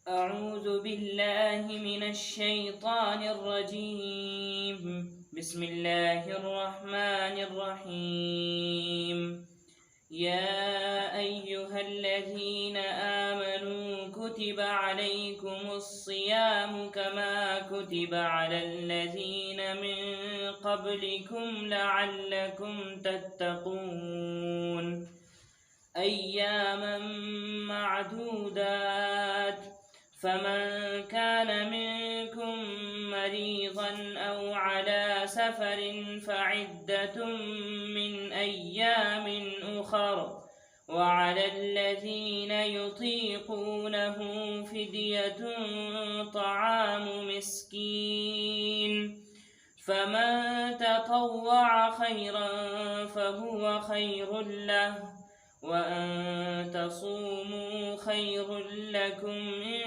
أعوذ بالله من الشيطان الرجيم. بسم الله الرحمن الرحيم. يا أيها الذين آمنوا كتب عليكم الصيام كما كتب على الذين من قبلكم لعلكم تتقون أياما معدودات فمن كان منكم مريضا أو على سفر فعدة من أيام أخر وعلى الذين يطيقونه فدية طعام مسكين فمن تطوع خيرا فهو خير له وأن تصوموا خير لكم إن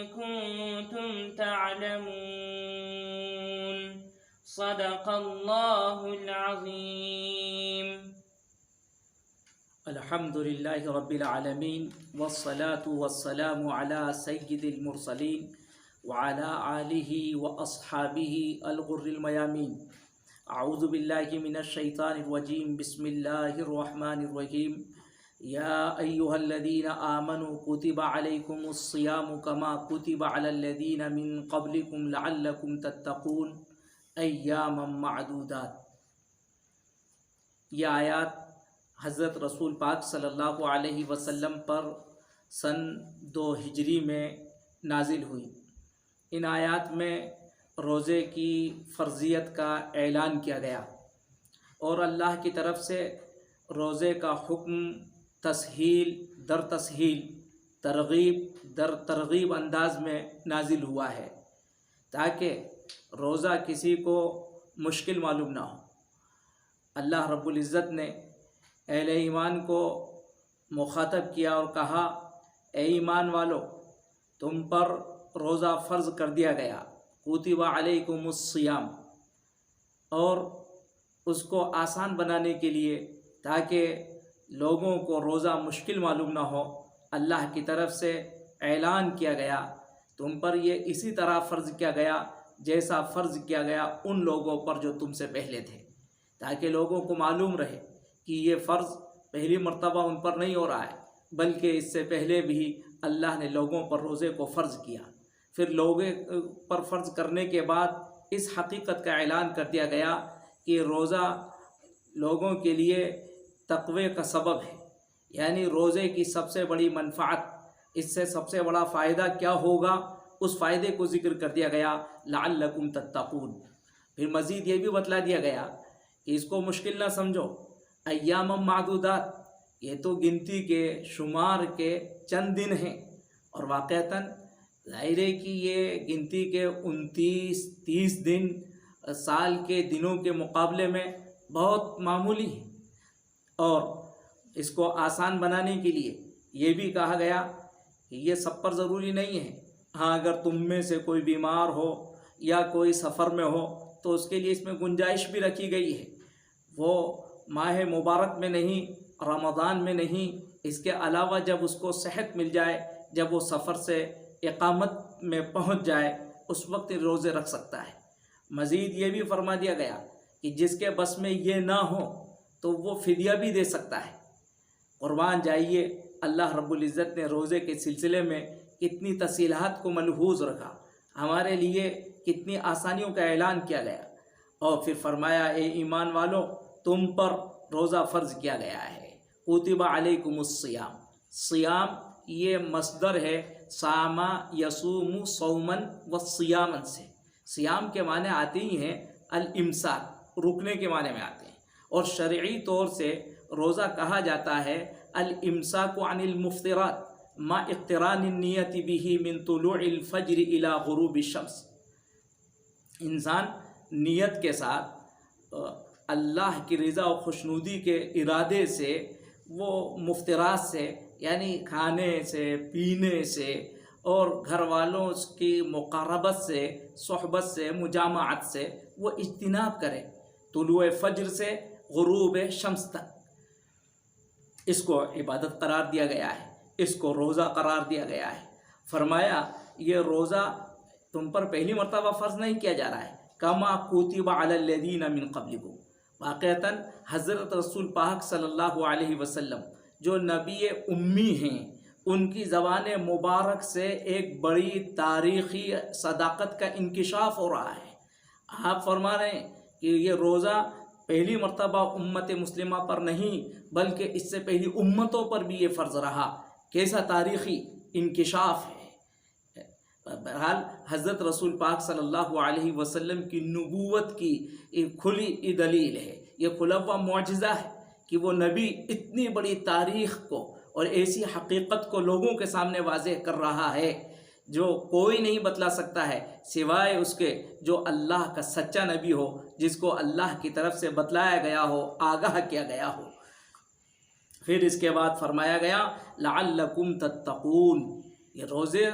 كنتم تعلمون. صدق الله العظيم. الحمد لله رب العالمين والصلاة والسلام على سيد المرسلين وعلى آله وأصحابه الغر الميامين. أعوذ بالله من الشيطان الرجيم. بسم الله الرحمن الرحيم. يا أيها الذين آمنوا كتب عليكم الصيام كما كتب على الذين من قبلكم لعلكم تتقون أياما معدودات. یہ آیات حضرت رسول پاک صلی اللہ علیہ وسلم پر سن 2 ہجری میں نازل ہوئی. ان آیات میں روزے کی فرضیت کا اعلان کیا گیا اور اللہ کی طرف سے روزے کا حکم تسہیل در تسہیل، ترغیب در ترغیب انداز میں نازل ہوا ہے تاکہ روزہ کسی کو مشکل معلوم نہ ہو. اللہ رب العزت نے اہل ایمان کو مخاطب کیا اور کہا، اے ایمان والو، تم پر روزہ فرض کر دیا گیا، کتب علیکم الصیام، اور اس کو آسان بنانے کے لیے تاکہ لوگوں کو روزہ مشکل معلوم نہ ہو، اللہ کی طرف سے اعلان کیا گیا تم پر یہ اسی طرح فرض کیا گیا جیسا فرض کیا گیا ان لوگوں پر جو تم سے پہلے تھے، تاکہ لوگوں کو معلوم رہے کہ یہ فرض پہلی مرتبہ ان پر نہیں ہو رہا ہے بلکہ اس سے پہلے بھی اللہ نے لوگوں پر روزے کو فرض کیا. پھر لوگوں پر فرض کرنے کے بعد اس حقیقت کا اعلان کر دیا گیا کہ روزہ لوگوں کے لیے تقوی کا سبب ہے، یعنی روزے کی سب سے بڑی منفعت، اس سے سب سے بڑا فائدہ کیا ہوگا، اس فائدے کو ذکر کر دیا گیا، لعلکم تتقون. پھر مزید یہ بھی بتلا دیا گیا کہ اس کو مشکل نہ سمجھو، ایام معدودات، یہ تو گنتی کے شمار کے چند دن ہیں، اور واقعتاً ظاہر ہے کہ یہ گنتی کے 29-30 دن سال کے دنوں کے مقابلے میں بہت معمولی ہیں. اور اس کو آسان بنانے کے لیے یہ بھی کہا گیا کہ یہ سب پر ضروری نہیں ہے. ہاں، اگر تم میں سے کوئی بیمار ہو یا کوئی سفر میں ہو تو اس کے لیے اس میں گنجائش بھی رکھی گئی ہے. وہ ماہ مبارک میں نہیں، رمضان میں نہیں، اس کے علاوہ جب اس کو صحت مل جائے، جب وہ سفر سے اقامت میں پہنچ جائے، اس وقت روزے رکھ سکتا ہے. مزید یہ بھی فرما دیا گیا کہ جس کے بس میں یہ نہ ہو تو وہ فدیہ بھی دے سکتا ہے. قربان جائیے، اللہ رب العزت نے روزے کے سلسلے میں کتنی تفصیلات کو ملحوظ رکھا، ہمارے لیے کتنی آسانیوں کا اعلان کیا گیا، اور پھر فرمایا، اے ایمان والو، تم پر روزہ فرض کیا گیا ہے، کتب علیکم الصیام. صیام یہ مصدر ہے صاما یصوم صومن و صیامن سے. صیام کے معنی آتے ہی ہیں الامساک، رکنے کے معنی میں آتے ہیں، اور شرعی طور سے روزہ کہا جاتا ہے الامساک عن المفطرات ما اقتران النیت به من طلوع الفجر الى غروب الشمس. انسان نیت کے ساتھ اللہ کی رضا و خوشنودی کے ارادے سے وہ مفطرات سے، یعنی کھانے سے، پینے سے، اور گھر والوں کی مقاربت سے، صحبت سے، مجامعت سے وہ اجتناب کرے، طلوع فجر سے غروب شمس تک. اس کو عبادت قرار دیا گیا ہے، اس کو روزہ قرار دیا گیا ہے. فرمایا یہ روزہ تم پر پہلی مرتبہ فرض نہیں کیا جا رہا ہے، کما کتب علی الذین من قبلکم، واقعتاً حضرت رسول پاک صلی اللہ علیہ وسلم جو نبی امی ہیں، ان کی زبان مبارک سے ایک بڑی تاریخی صداقت کا انکشاف ہو رہا ہے۔ آپ فرما رہے ہیں کہ یہ روزہ پہلی مرتبہ امت مسلمہ پر نہیں بلکہ اس سے پہلی امتوں پر بھی یہ فرض رہا۔ کیسا تاریخی انکشاف ہے۔ بہرحال حضرت رسول پاک صلی اللہ علیہ وسلم کی نبوت کی ایک کھلی دلیل ہے، یہ کھلا ہوا معجزہ ہے کہ وہ نبی اتنی بڑی تاریخ کو اور ایسی حقیقت کو لوگوں کے سامنے واضح کر رہا ہے جو کوئی نہیں بتلا سکتا ہے سوائے اس کے جو اللہ کا سچا نبی ہو، جس کو اللہ کی طرف سے بتلایا گیا ہو، آگاہ کیا گیا ہو۔ پھر اس کے بعد فرمایا گیا لعلکم تتقون، یہ روزے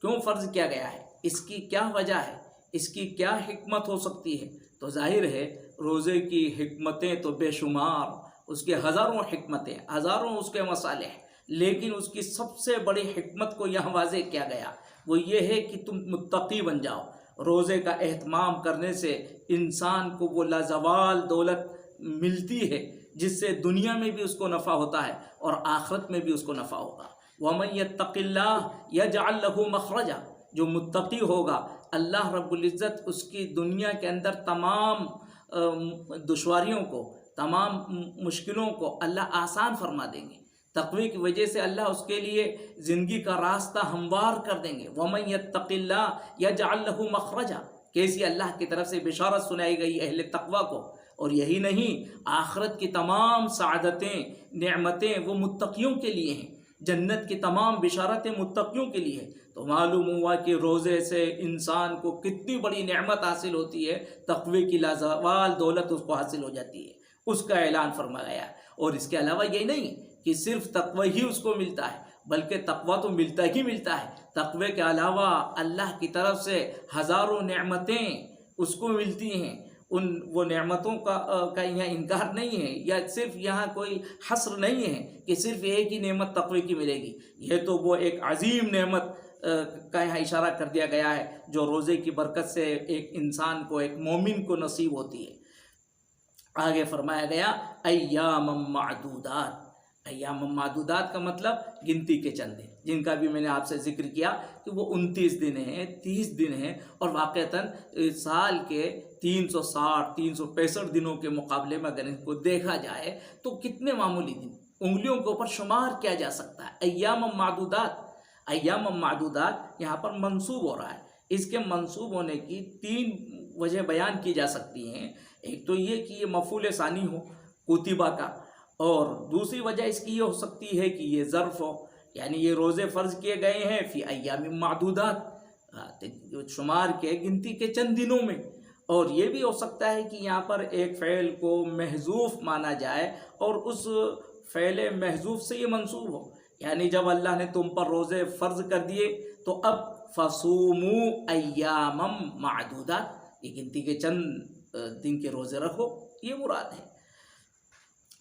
کیوں فرض کیا گیا ہے، اس کی کیا وجہ ہے، اس کی کیا حکمت ہو سکتی ہے؟ تو ظاہر ہے روزے کی حکمتیں تو بے شمار، اس کے ہزاروں حکمتیں، ہزاروں اس کے مصالح، لیکن اس کی سب سے بڑی حکمت کو یہاں واضح کیا گیا، وہ یہ ہے کہ تم متقی بن جاؤ۔ روزے کا اہتمام کرنے سے انسان کو وہ لازوال دولت ملتی ہے جس سے دنیا میں بھی اس کو نفع ہوتا ہے اور آخرت میں بھی اس کو نفع ہوگا۔ وَمَن يَتَّقِ اللَّهَ يَجْعَلْ لَهُ مَخْرَجًا، جو متقی ہوگا اللہ رب العزت اس کی دنیا کے اندر تمام دشواریوں کو، تمام مشکلوں کو اللہ آسان فرما دیں گے۔ تقوی کی وجہ سے اللہ اس کے لیے زندگی کا راستہ ہموار کر دیں گے۔ وَمَن يَتَّقِ اللَّهَ يَجْعَلْ لَهُ مَخْرَجًا، کیسی اللہ کی طرف سے بشارت سنائی گئی اہل تقوی کو۔ اور یہی نہیں، آخرت کی تمام سعادتیں، نعمتیں وہ متقیوں کے لیے ہیں، جنت کی تمام بشارتیں متقیوں کے لیے ہیں۔ تو معلوم ہوا کہ روزے سے انسان کو کتنی بڑی نعمت حاصل ہوتی ہے، تقوی کی لازوال دولت اس کو حاصل ہو جاتی ہے، اس کا اعلان فرمایا گیا۔ اور اس کے علاوہ یہ نہیں کہ صرف تقوی ہی اس کو ملتا ہے، بلکہ تقوی تو ملتا ہی ملتا ہے، تقوی کے علاوہ اللہ کی طرف سے ہزاروں نعمتیں اس کو ملتی ہیں۔ وہ نعمتوں کا یہاں انکار نہیں ہے، یا صرف یہاں کوئی حصر نہیں ہے کہ صرف ایک ہی نعمت تقوی کی ملے گی، یہ تو وہ ایک عظیم نعمت کا یہاں اشارہ کر دیا گیا ہے جو روزے کی برکت سے ایک انسان کو، ایک مومن کو نصیب ہوتی ہے۔ آگے فرمایا گیا ایام معدودات، ایام معدودات کا مطلب گنتی کے چند دن، جن کا بھی میں نے آپ سے ذکر کیا کہ وہ 29 دن ہیں، 30 دن ہیں، اور واقعتاً سال کے 360 365 دنوں کے مقابلے میں اگر ان کو دیکھا جائے تو کتنے معمولی دن، انگلیوں کے اوپر شمار کیا جا سکتا ہے۔ ایام معدودات، ایام معدودات یہاں پر منسوب ہو رہا ہے۔ اس کے منسوب ہونے کی 3 وجہ بیان کی جا سکتی ہیں۔ ایک تو یہ کہ یہ مفعول ثانی ہو کتبہ کا، اور دوسری وجہ اس کی یہ ہو سکتی ہے کہ یہ ظرف ہو، یعنی یہ روزے فرض کیے گئے ہیں فی ایام معدودات، شمار کے گنتی کے چند دنوں میں۔ اور یہ بھی ہو سکتا ہے کہ یہاں پر ایک فعل کو محذوف مانا جائے اور اس فعل محذوف سے یہ منسوب ہو، یعنی جب اللہ نے تم پر روزے فرض کر دیے تو اب فصوموا ایاما معدودات، یہ گنتی کے چند دن کے روزے رکھو، یہ مراد ہے۔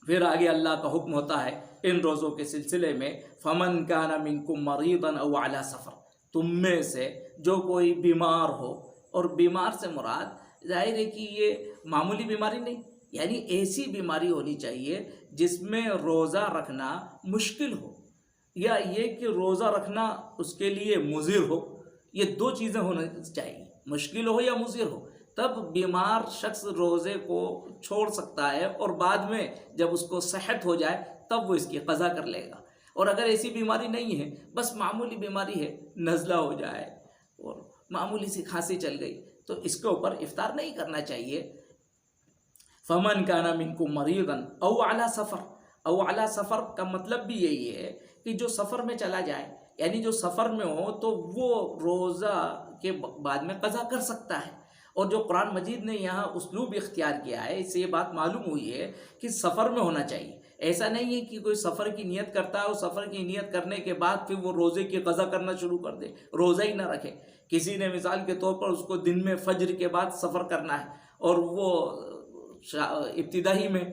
پھر آگے اللہ کا حکم ہوتا ہے ان روزوں کے سلسلے میں فمن کان منکم مریضا او علی سفر، تم میں سے جو کوئی بیمار ہو، اور بیمار سے مراد ظاہر ہے کہ یہ معمولی بیماری نہیں، یعنی ایسی بیماری ہونی چاہیے جس میں روزہ رکھنا مشکل ہو، یا یہ کہ روزہ رکھنا اس کے لیے مضر ہو، یہ 2 چیزیں ہونی چاہیے، مشکل ہو یا مضر ہو، تب بیمار شخص روزے کو چھوڑ سکتا ہے، اور بعد میں جب اس کو صحت ہو جائے تب وہ اس کی قضا کر لے گا۔ اور اگر ایسی بیماری نہیں ہے، بس معمولی بیماری ہے، نزلہ ہو جائے اور معمولی سی کھانسی چل گئی، تو اس کے اوپر افطار نہیں کرنا چاہیے۔ فمن کان منکم مریضا او علی سفر، او علی سفر کا مطلب بھی یہی ہے کہ جو سفر میں چلا جائے، یعنی جو سفر میں ہو تو وہ روزہ کے بعد میں قضا کر سکتا ہے۔ اور جو قرآن مجید نے یہاں اسلوب اختیار کیا ہے، اس سے یہ بات معلوم ہوئی ہے کہ سفر میں ہونا چاہیے۔ ایسا نہیں ہے کہ کوئی سفر کی نیت کرتا ہے اور سفر کی نیت کرنے کے بعد پھر وہ روزے کی قضا کرنا شروع کر دے، روزہ ہی نہ رکھے۔ کسی نے مثال کے طور پر اس کو دن میں فجر کے بعد سفر کرنا ہے، اور وہ ابتدائی میں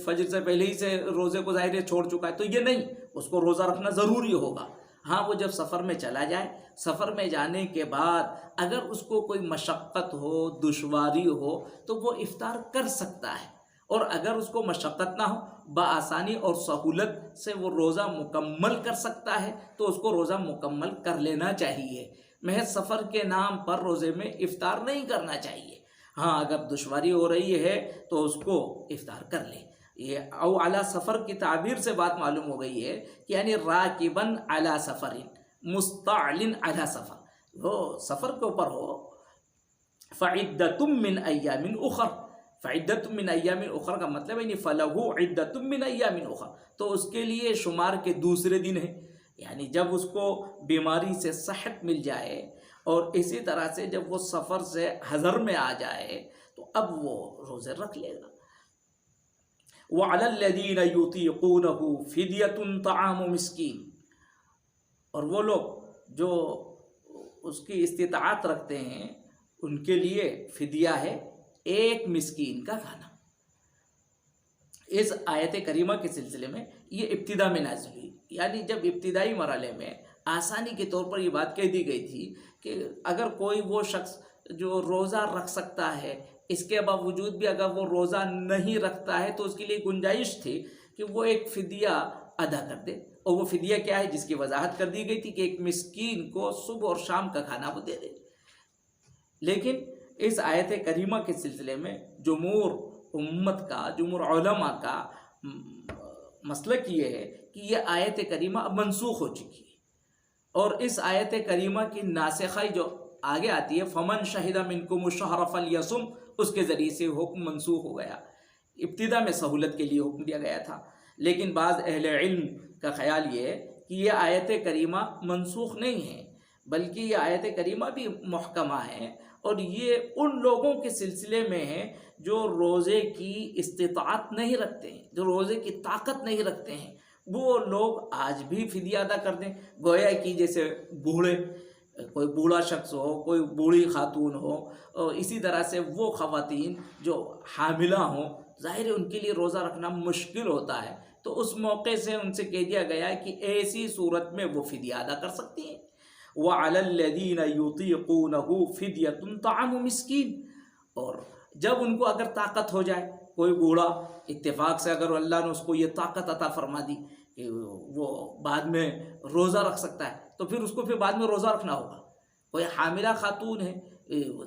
فجر سے پہلے ہی سے روزے کو ظاہر چھوڑ چکا ہے، تو یہ نہیں، اس کو روزہ رکھنا ضروری ہوگا۔ ہاں وہ جب سفر میں چلا جائے، سفر میں جانے کے بعد اگر اس کو کوئی مشقت ہو، دشواری ہو تو وہ افطار کر سکتا ہے، اور اگر اس کو مشقت نہ ہو، بآسانی اور سہولت سے وہ روزہ مکمل کر سکتا ہے تو اس کو روزہ مکمل کر لینا چاہیے۔ محض سفر کے نام پر روزے میں افطار نہیں کرنا چاہیے۔ ہاں اگر دشواری ہو رہی ہے تو اس کو افطار کر لے۔ یہ او علی سفر کی تعبیر سے بات معلوم ہو گئی ہے کہ یعنی راکبن علی سفر، مستعلن علی سفر، وہ سفر کے اوپر ہو۔ فعدۃ من ایام اخر، فعدۃ من ایام اخر کا مطلب ہے فلہ عدۃ من ایام اخر، تو اس کے لیے شمار کے دوسرے دن ہیں، یعنی جب اس کو بیماری سے صحت مل جائے، اور اسی طرح سے جب وہ سفر سے حضر میں آ جائے تو اب وہ روزے رکھ لے گا۔ وَعَلَى الَّذِينَ يُطِيقُونَهُ فِدْيَةٌ طَعَامُ مِسْكِينٍ، اور وہ لوگ جو اس کی استطاعت رکھتے ہیں ان کے لیے فدیہ ہے ایک مسکین کا کھانا۔ اس آیت کریمہ کے سلسلے میں یہ ابتدا میں نازل ہوئی، یعنی جب ابتدائی مرحلے میں آسانی کے طور پر یہ بات کہہ دی گئی تھی کہ اگر کوئی وہ شخص جو روزہ رکھ سکتا ہے، اس کے باوجود بھی اگر وہ روزہ نہیں رکھتا ہے تو اس کے لیے گنجائش تھی کہ وہ ایک فدیہ ادا کر دے، اور وہ فدیہ کیا ہے جس کی وضاحت کر دی گئی تھی کہ ایک مسکین کو صبح اور شام کا کھانا وہ دے دے۔ لیکن اس آیت کریمہ کے سلسلے میں جمہور امت کا، جمہور علماء کا مسلک یہ ہے کہ یہ آیت کریمہ اب منسوخ ہو چکی ہے، اور اس آیت کریمہ کی ناسخہ جو آگے آتی ہے فمن شہد منکم الشہر فلیصم، اس کے ذریعے سے حکم منسوخ ہو گیا۔ ابتدا میں سہولت کے لیے حکم دیا گیا تھا، لیکن بعض اہل علم کا خیال یہ ہے کہ یہ آیت کریمہ منسوخ نہیں ہے، بلکہ یہ آیت کریمہ بھی محکمہ ہے، اور یہ ان لوگوں کے سلسلے میں ہے جو روزے کی استطاعت نہیں رکھتے ہیں، جو روزے کی طاقت نہیں رکھتے ہیں، وہ لوگ آج بھی فدیہ ادا کر دیں۔ گویا کہ جیسے بوڑھے، کوئی بوڑھا شخص ہو، کوئی بوڑھی خاتون ہو، اور اسی طرح سے وہ خواتین جو حاملہ ہوں، ظاہر ہے ان کے لیے روزہ رکھنا مشکل ہوتا ہے، تو اس موقع سے ان سے کہہ دیا گیا کہ ایسی صورت میں وہ فدیہ ادا کر سکتی ہیں۔ وَعَلَى الَّذِينَ يُطِيقُونَهُ فِدْيَةٌ طَعَامُ مِسْكِينٍ، اور جب ان کو اگر طاقت ہو جائے، کوئی بوڑھا اتفاق سے اگر اللہ نے اس کو یہ طاقت عطا فرما دی کہ وہ بعد میں روزہ رکھ سکتا ہے، تو پھر اس کو پھر بعد میں روزہ رکھنا ہوگا۔ کوئی حاملہ خاتون ہے،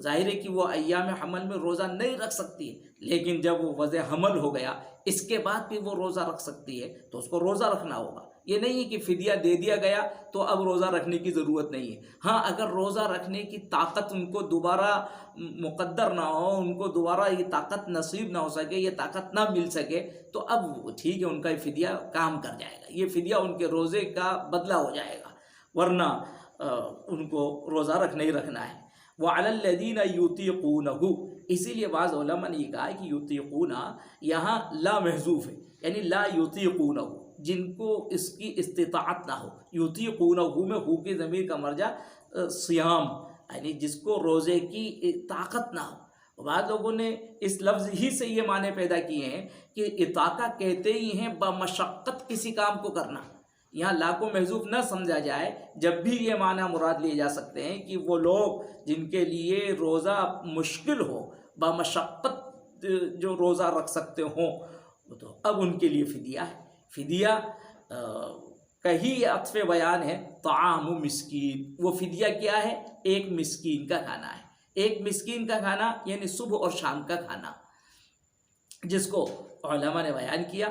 ظاہر ہے کہ وہ ایام حمل میں روزہ نہیں رکھ سکتی ہے، لیکن جب وہ وضع حمل ہو گیا اس کے بعد بھی وہ روزہ رکھ سکتی ہے، تو اس کو روزہ رکھنا ہوگا۔ یہ نہیں ہے کہ فدیہ دے دیا گیا تو اب روزہ رکھنے کی ضرورت نہیں ہے۔ ہاں اگر روزہ رکھنے کی طاقت ان کو دوبارہ مقدر نہ ہو، ان کو دوبارہ یہ طاقت نصیب نہ ہو سکے، یہ طاقت نہ مل سکے، تو اب ٹھیک ہے، ان کا فدیہ کام کر جائے گا، یہ فدیہ ان کے روزے کا بدلہ ہو جائے گا، ورنہ ان کو روزہ رکھنا ہی رکھنا ہے۔ وَعَلَى الَّذِينَ يُطِيقُونَهُ، اسی لیے بعض علماء نے یہ کہا کہ یطیقون یہاں لا محذوف ہے، یعنی لا یطیقونہ، جن کو اس کی استطاعت نہ ہو۔ یطیقونہ میں ہو کی ضمیر کا مرجع صیام، یعنی جس کو روزے کی طاقت نہ ہو۔ بعض لوگوں نے اس لفظ ہی سے یہ معنی پیدا کیے ہیں کہ اطاقہ کہتے ہی ہیں بمشقت کسی کام کو کرنا۔ یہاں لا کو محذوف نہ سمجھا جائے، جب بھی یہ معنی مراد لیے جا سکتے ہیں کہ وہ لوگ جن کے لیے روزہ مشکل ہو، بمشقت جو روزہ رکھ سکتے ہوں، تو اب ان کے لیے فدیہ ہے۔ فدیہ کا ہی عطف بیان ہے طعام مسکین۔ وہ فدیہ کیا ہے؟ ایک مسکین کا کھانا ہے۔ ایک مسکین کا کھانا یعنی صبح اور شام کا کھانا، جس کو علماء نے بیان کیا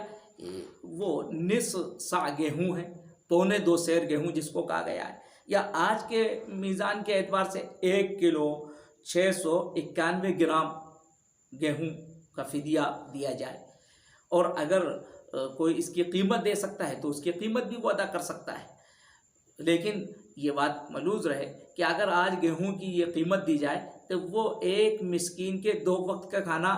وہ نصف سا گیہوں ہے، پونے 2 سیر گیہوں جس کو کہا گیا ہے، یا آج کے میزان کے اعتبار سے 1 کلو 691 گرام گیہوں کا فدیہ دیا جائے، اور اگر کوئی اس کی قیمت دے سکتا ہے تو اس کی قیمت بھی وہ ادا کر سکتا ہے۔ لیکن یہ بات ملحوظ رہے کہ اگر آج گیہوں کی یہ قیمت دی جائے تو وہ ایک مسکین کے 2 وقت کا کھانا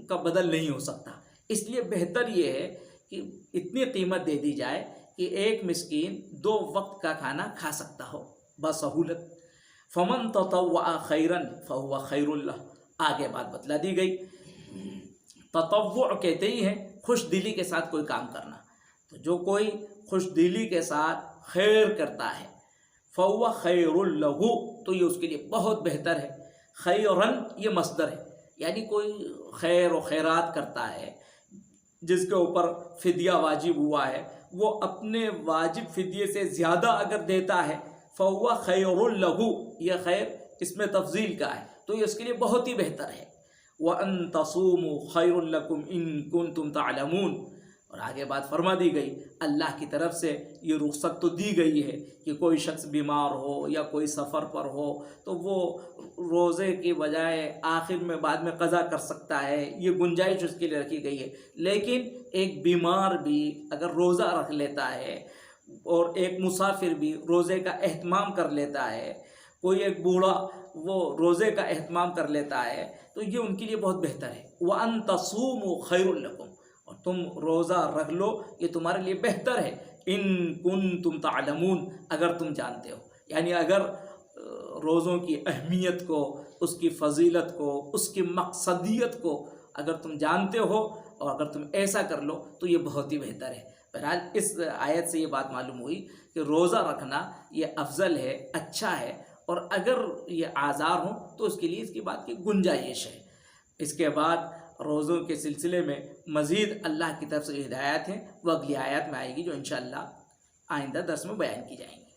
کا بدل نہیں ہو سکتا، اس لیے بہتر یہ ہے کہ اتنی قیمت دے دی جائے کہ ایک مسکین 2 وقت کا کھانا کھا سکتا ہو بسہولت۔ فمن تطوع خیرا فهو خیر اللہ، آگے بات بتلا دی گئی۔ تطوع کہتے ہی ہیں خوش دلی کے ساتھ کوئی کام کرنا، تو جو کوئی خوش دلی کے ساتھ خیر کرتا ہے، فَهُوَ خَيْرٌ لَهُ تو یہ اس کے لیے بہت بہتر ہے۔ خیرن یہ مصدر ہے، یعنی کوئی خیر و خیرات کرتا ہے، جس کے اوپر فدیہ واجب ہوا ہے، وہ اپنے واجب فدیے سے زیادہ اگر دیتا ہے، فَهُوَ خَيْرٌ لَهُ یہ خیر اس میں تفضیل کا ہے تو یہ اس کے لیے بہت ہی بہتر ہے۔ وَأَن تَصُومُوا خَيْرٌ لَكُمْ إِن كُنتُمْ تَعْلَمُونَ اور آگے بات فرما دی گئی، اللہ کی طرف سے یہ رخصت تو دی گئی ہے کہ کوئی شخص بیمار ہو یا کوئی سفر پر ہو تو وہ روزے کی بجائے آخر میں بعد میں قضا کر سکتا ہے، یہ گنجائش اس کے لیے رکھی گئی ہے۔ لیکن ایک بیمار بھی اگر روزہ رکھ لیتا ہے اور ایک مسافر بھی روزے کا اہتمام کر لیتا ہے، کوئی ایک بوڑھا وہ روزے کا اہتمام کر لیتا ہے تو یہ ان کے لیے بہت بہتر ہے۔ وَأَن تَصُومُوا خَيْرٌ لَكُمْ اور تم روزہ رکھ لو یہ تمہارے لیے بہتر ہے، ان کنتم تعلمون اگر تم جانتے ہو، یعنی اگر روزوں کی اہمیت کو، اس کی فضیلت کو، اس کی مقصدیت کو اگر تم جانتے ہو اور اگر تم ایسا کر لو تو یہ بہت ہی بہتر ہے۔ بہرحال اس آیت سے یہ بات معلوم ہوئی کہ روزہ رکھنا یہ افضل ہے، اچھا ہے، اور اگر یہ آزار ہوں تو اس کے لیے اس کی بات کی گنجائش ہے۔ اس کے بعد روزوں کے سلسلے میں مزید اللہ کی طرف سے ہدایات ہیں، وہ اگلی آیات میں آئے گی جو انشاءاللہ آئندہ درس میں بیان کی جائیں گی۔